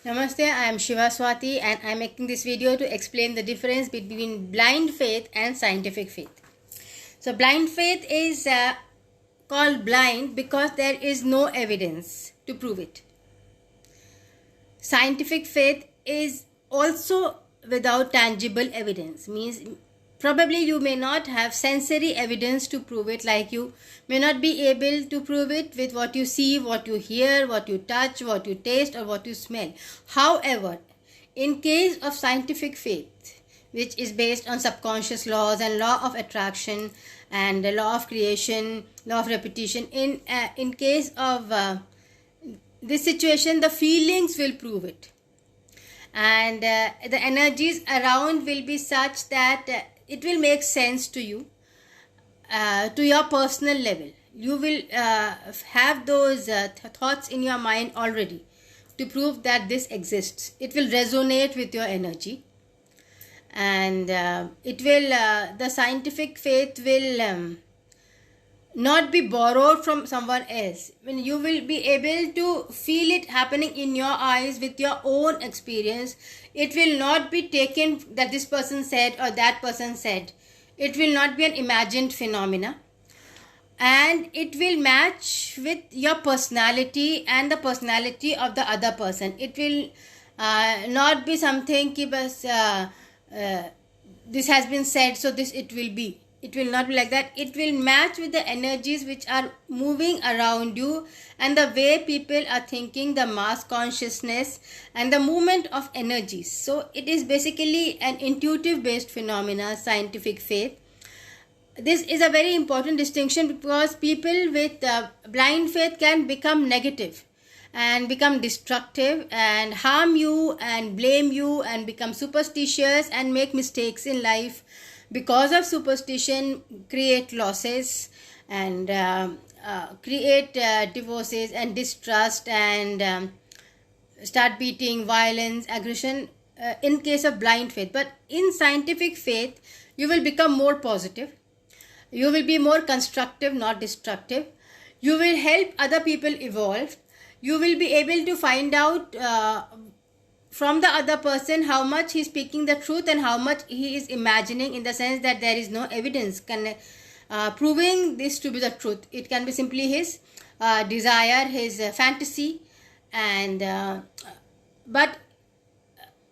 Namaste, I am Shiva Swati and I am making this video to explain the difference between blind faith and scientific faith. So, blind faith is called blind because there is no evidence to prove it. Scientific faith is also without tangible evidence, means probably you may not have sensory evidence to prove it, like you may not be able to prove it with what you see, what you hear, what you touch, what you taste, or what you smell. However, in case of scientific faith, which is based on subconscious laws and law of attraction and the law of creation, law of repetition, in case of this situation, the feelings will prove it, and the energies around will be such that it will make sense to you, to your personal level. You will have those thoughts in your mind already to prove that this exists. It will resonate with your energy, and it will the scientific faith will not be borrowed from someone else. When you will be able to feel it happening in your eyes with your own experience, it will not be taken that this person said or that person said. It will not be an imagined phenomena, and it will match with your personality and the personality of the other person. It will not be something ki bas, this has been said, so this it will be. It will not be like that. It will match with the energies which are moving around you and the way people are thinking, the mass consciousness and the movement of energies. So it is basically an intuitive based phenomena, scientific faith. This is a very important distinction because people with blind faith can become negative and become destructive and harm you and blame you and become superstitious and make mistakes in life. Because of superstition, create losses and create divorces and distrust and start beating, violence, aggression in case of blind faith. But in scientific faith, you will become more positive. You will be more constructive, not destructive. You will help other people evolve. You will be able to find out from the other person how much he is speaking the truth and how much he is imagining, in the sense that there is no evidence proving this to be the truth. It can be simply his desire, his fantasy, and but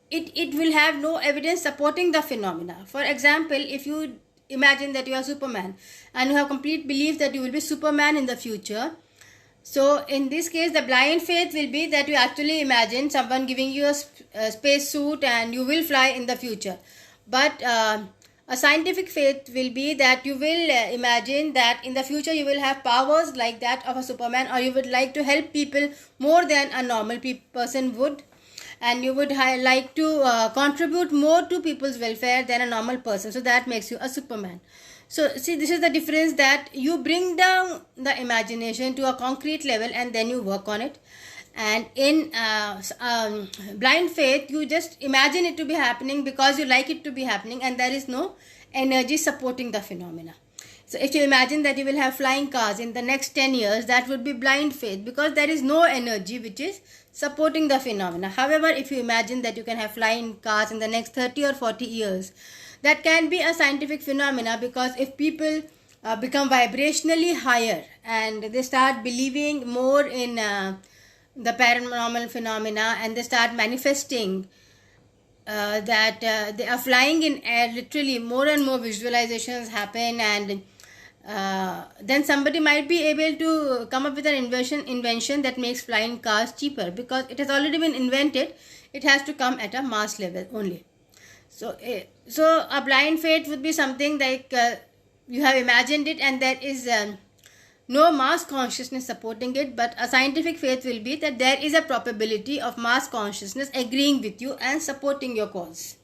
it will have no evidence supporting the phenomena. For example, if you imagine that you are Superman and you have complete belief that you will be Superman in the future, so in this case, the blind faith will be that you actually imagine someone giving you a space suit and you will fly in the future. But a scientific faith will be that you will imagine that in the future you will have powers like that of a Superman, or you would like to help people more than a normal person would, and you would like to contribute more to people's welfare than a normal person. So that makes you a Superman. So see, this is the difference, that you bring down the imagination to a concrete level and then you work on it. And in blind faith, you just imagine it to be happening because you like it to be happening, and there is no energy supporting the phenomena. So if you imagine that you will have flying cars in the next 10 years, that would be blind faith because there is no energy which is supporting the phenomena. However, if you imagine that you can have flying cars in the next 30 or 40 years, that can be a scientific phenomena, because if people become vibrationally higher and they start believing more in the paranormal phenomena and they start manifesting that they are flying in air, literally more and more visualizations happen, and then somebody might be able to come up with an invention that makes flying cars cheaper, because it has already been invented. It has to come at a mass level only. So a blind faith would be something like you have imagined it and there is no mass consciousness supporting it. But a scientific faith will be that there is a probability of mass consciousness agreeing with you and supporting your cause.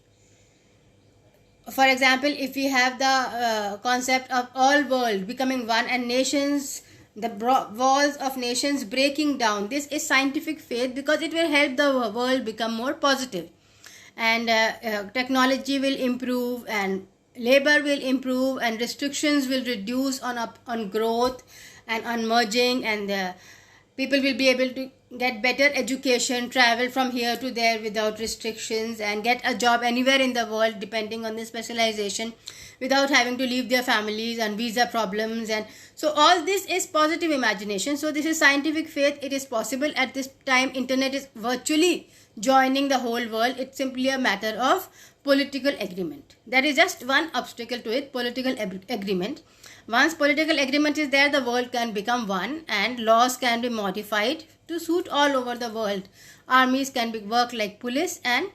For example, if we have the concept of all world becoming one and nations, the walls of nations breaking down, this is scientific faith because it will help the world become more positive, and technology will improve and labor will improve and restrictions will reduce on growth and on merging, and people will be able to get better education, travel from here to there without restrictions, and get a job anywhere in the world depending on their specialization without having to leave their families and visa problems. And so all this is positive imagination. So this is scientific faith. It is possible at this time. Internet is virtually joining the whole world. It's simply a matter of political agreement. There is just one obstacle to it: political agreement. Once political agreement is there, the world can become one and laws can be modified to suit all over the world. Armies can work like police, and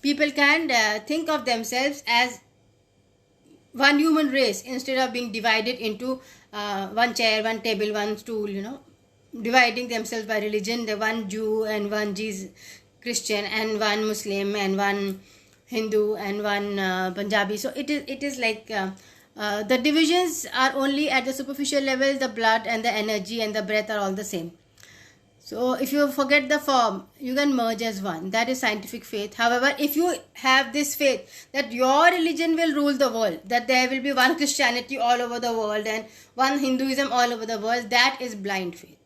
people can think of themselves as one human race instead of being divided into one chair, one table, one stool, dividing themselves by religion, the one Jew and one Christian and one Muslim and one Hindu and one Punjabi. So it is like the divisions are only at the superficial level. The blood and the energy and the breath are all the same. So if you forget the form, you can merge as one. That is scientific faith. However, if you have this faith that your religion will rule the world, that there will be one Christianity all over the world and one Hinduism all over the world, that is blind faith.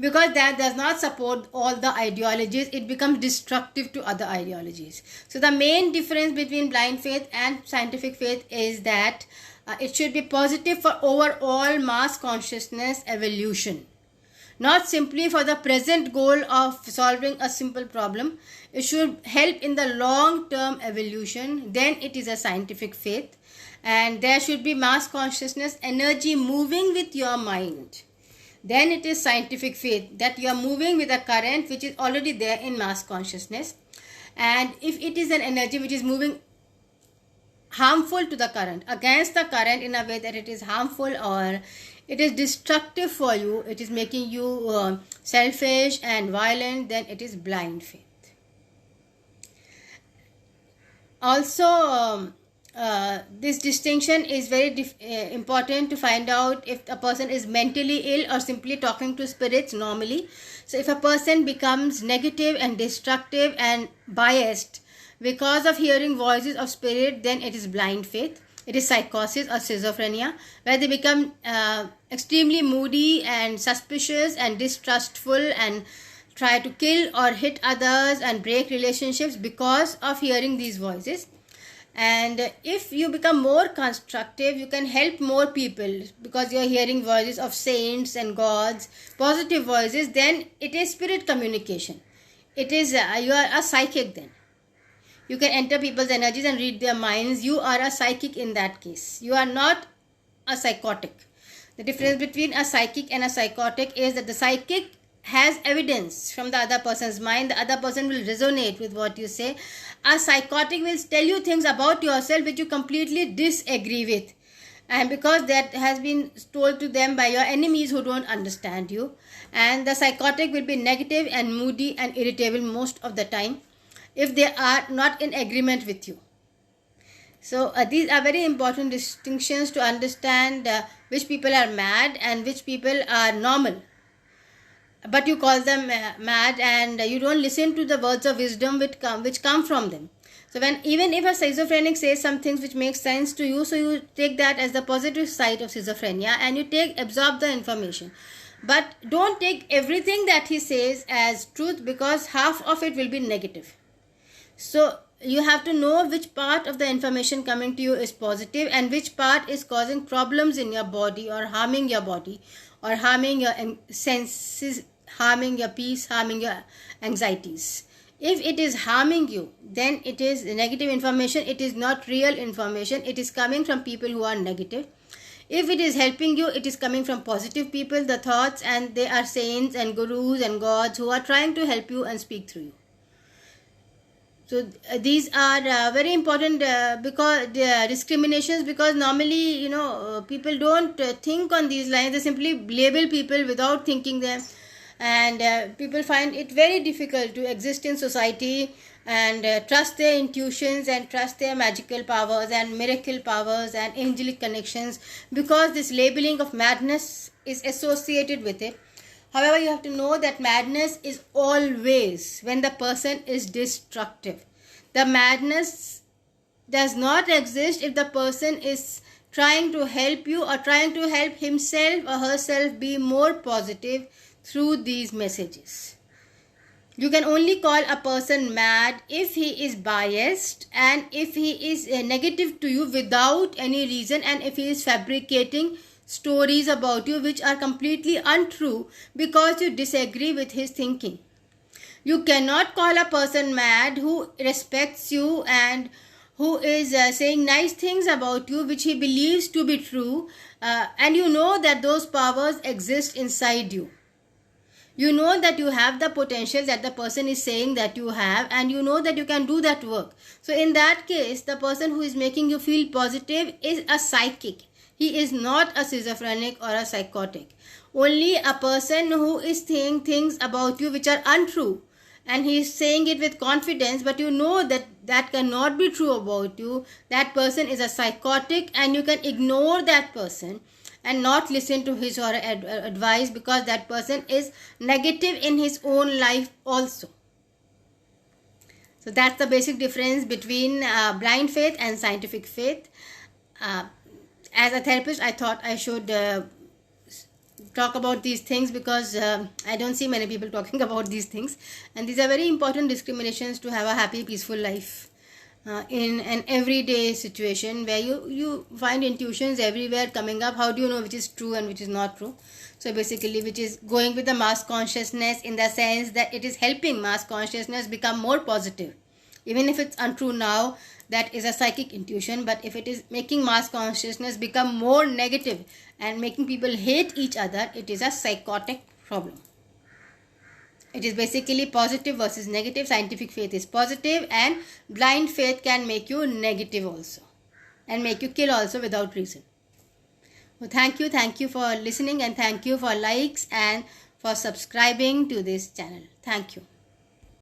Because that does not support all the ideologies, it becomes destructive to other ideologies. So the main difference between blind faith and scientific faith is that it should be positive for overall mass consciousness evolution. Not simply for the present goal of solving a simple problem. It should help in the long-term evolution. Then it is a scientific faith. And there should be mass consciousness, energy moving with your mind. Then it is scientific faith, that you are moving with a current which is already there in mass consciousness. And if it is an energy which is moving harmful to the current, against the current in a way that it is harmful or it is destructive for you, it is making you selfish and violent, then it is blind faith. Also, this distinction is very important to find out if a person is mentally ill or simply talking to spirits normally. So if a person becomes negative and destructive and biased because of hearing voices of spirit, then it is blind faith. It is psychosis or schizophrenia, where they become extremely moody and suspicious and distrustful and try to kill or hit others and break relationships because of hearing these voices. And if you become more constructive, you can help more people because you are hearing voices of saints and gods, positive voices, then it is spirit communication. It is you are a psychic then. You can enter people's energies and read their minds. You are a psychic in that case. You are not a psychotic. The difference between a psychic and a psychotic is that the psychic has evidence from the other person's mind. The other person will resonate with what you say. A psychotic will tell you things about yourself which you completely disagree with. And because that has been told to them by your enemies who don't understand you. And the psychotic will be negative and moody and irritable most of the time if they are not in agreement with you. So these are very important distinctions to understand which people are mad and which people are normal. But you call them mad and you don't listen to the words of wisdom which come from them. So even if a schizophrenic says some things which make sense to you, so you take that as the positive side of schizophrenia and you absorb the information. But don't take everything that he says as truth, because half of it will be negative. So you have to know which part of the information coming to you is positive and which part is causing problems in your body or harming your body or harming your senses, harming your peace, harming your anxieties. If it is harming you, then it is negative information. It is not real information. It is coming from people who are negative. If it is helping you, it is coming from positive people, the thoughts, and they are saints and gurus and gods who are trying to help you and speak through you. So these are very important because discriminations, because normally people don't think on these lines. They simply label people without thinking them, and people find it very difficult to exist in society and trust their intuitions and trust their magical powers and miracle powers and angelic connections, because this labeling of madness is associated with it. However, you have to know that madness is always when the person is destructive. The madness does not exist if the person is trying to help you or trying to help himself or herself be more positive through these messages. You can only call a person mad if he is biased and if he is negative to you without any reason, and if he is fabricating stories about you which are completely untrue because you disagree with his thinking. You cannot call a person mad who respects you and who is saying nice things about you which he believes to be true, and you know that those powers exist inside you. You know that you have the potential that the person is saying that you have, and you know that you can do that work. So in that case, the person who is making you feel positive is a psychic. He is not a schizophrenic or a psychotic. Only a person who is saying things about you which are untrue, and he is saying it with confidence, but you know that that cannot be true about you, that person is a psychotic, and you can ignore that person and not listen to his or her advice because that person is negative in his own life also. So that's the basic difference between blind faith and scientific faith. As a therapist, I thought I should talk about these things because I don't see many people talking about these things, and these are very important discriminations to have a happy, peaceful life. In an everyday situation where you find intuitions everywhere coming up. How do you know which is true and which is not true? So basically, which is going with the mass consciousness in the sense that it is helping mass consciousness become more positive. Even if it's untrue now, that is a psychic intuition, but if it is making mass consciousness become more negative and making people hate each other, it is a psychotic problem. It is basically positive versus negative. Scientific faith is positive, and blind faith can make you negative also and make you kill also without reason. Well, thank you for listening, and thank you for likes and for subscribing to this channel. Thank you.